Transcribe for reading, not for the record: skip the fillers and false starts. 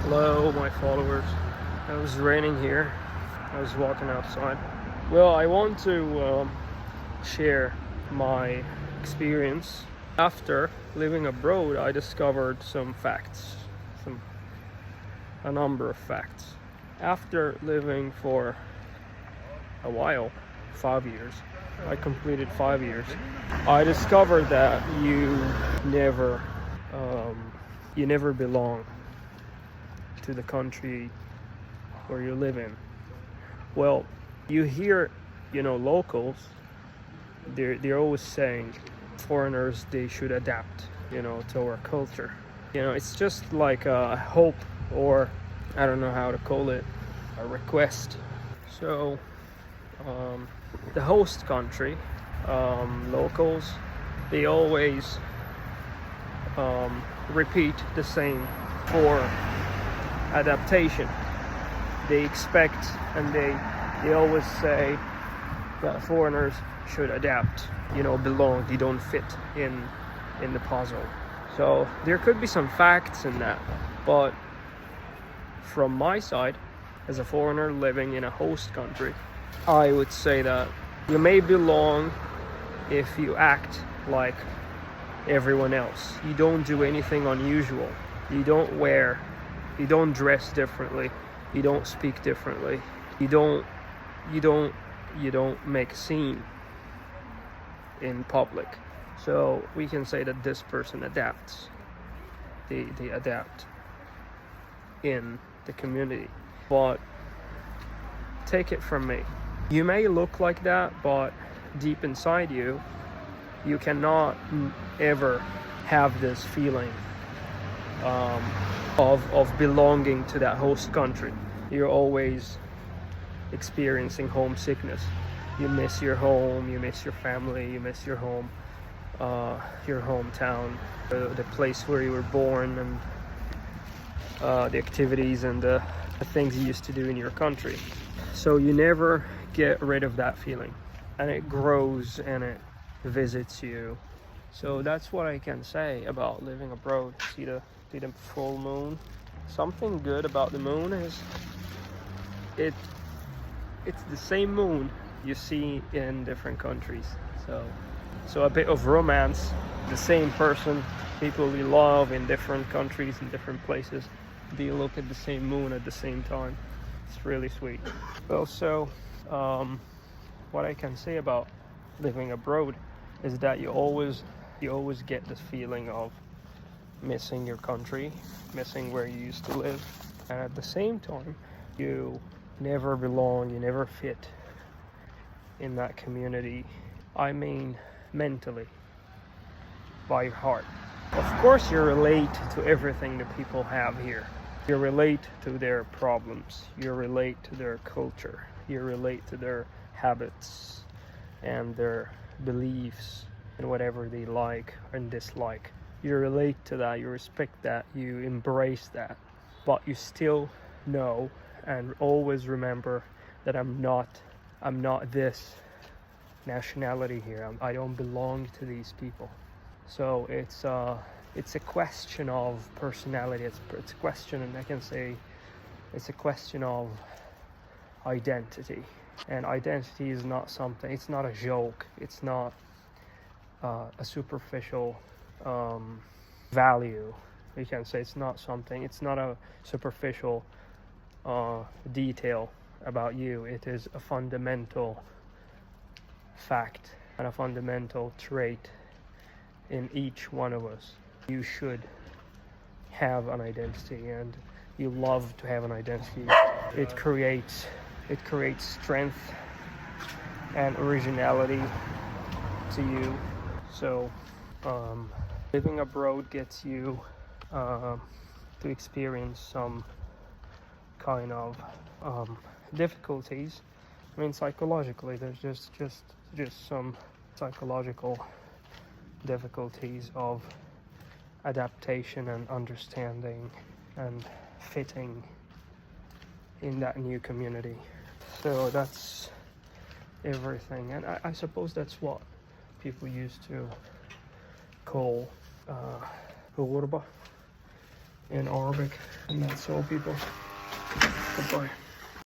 Hello, my followers. It was raining here. I was walking outside. Well, I want to share my experience. After living abroad, I discovered some facts, a number of facts. After living for a while, 5 years, I completed 5 years. I discovered that never, you never belong to the country where you live in. Well, you hear, locals, they're always saying foreigners, they should adapt, to our culture. It's just like a hope, or I don't know how to call it, a request. So, the host country, locals, they always repeat the same for adaptation. They expect, and they always say that foreigners should adapt, belong, they don't fit in the puzzle. So there could be some facts in that, but from my side, as a foreigner living in a host country, I would say that you may belong if you act like everyone else. You don't do anything unusual. You don't dress differently. You don't speak differently. You don't make a scene in public. So we can say that this person adapts. They adapt in the community. But take it from me, you may look like that, but deep inside you cannot ever have this feeling of belonging to that host country. You're always experiencing homesickness. You miss your home, you miss your family, you miss your home, your hometown, the place where you were born, and the activities and the things you used to do in your country. So you never get rid of that feeling, and it grows and it visits you. So that's what I can say about living abroad. See the full moon. Something good about the moon is it's the same moon you see in different countries. So a bit of romance. The same person, people we love in different countries and different places, they look at the same moon at the same time. It's really sweet. Well, so what I can say about living abroad is that you always get this feeling of missing your country, missing where you used to live, and at the same time you never belong, you never fit in that community. I mean mentally, by your heart. Of course you relate to everything that people have here. You relate to their problems, you relate to their culture, you relate to their habits and their beliefs and whatever they like and dislike. You relate to that, you respect that, you embrace that, but you still know and always remember that I'm not this nationality here. I don't belong to these people. So it's a question of personality. It's a question, and I can say it's a question of identity. And identity is not something. It's not a joke. It's not a superficial value. You can say it's not something. It's not a superficial detail about you. It is a fundamental fact and a fundamental trait in each one of us. You should have an identity, and you love to have an identity. It creates strength and originality to you. So living abroad gets you to experience some kind of difficulties. I mean, psychologically, there's just some psychological difficulties of adaptation and understanding and fitting in that new community. So that's everything, and I suppose that's what people used to call غربة in Arabic, and that's all, people. Goodbye.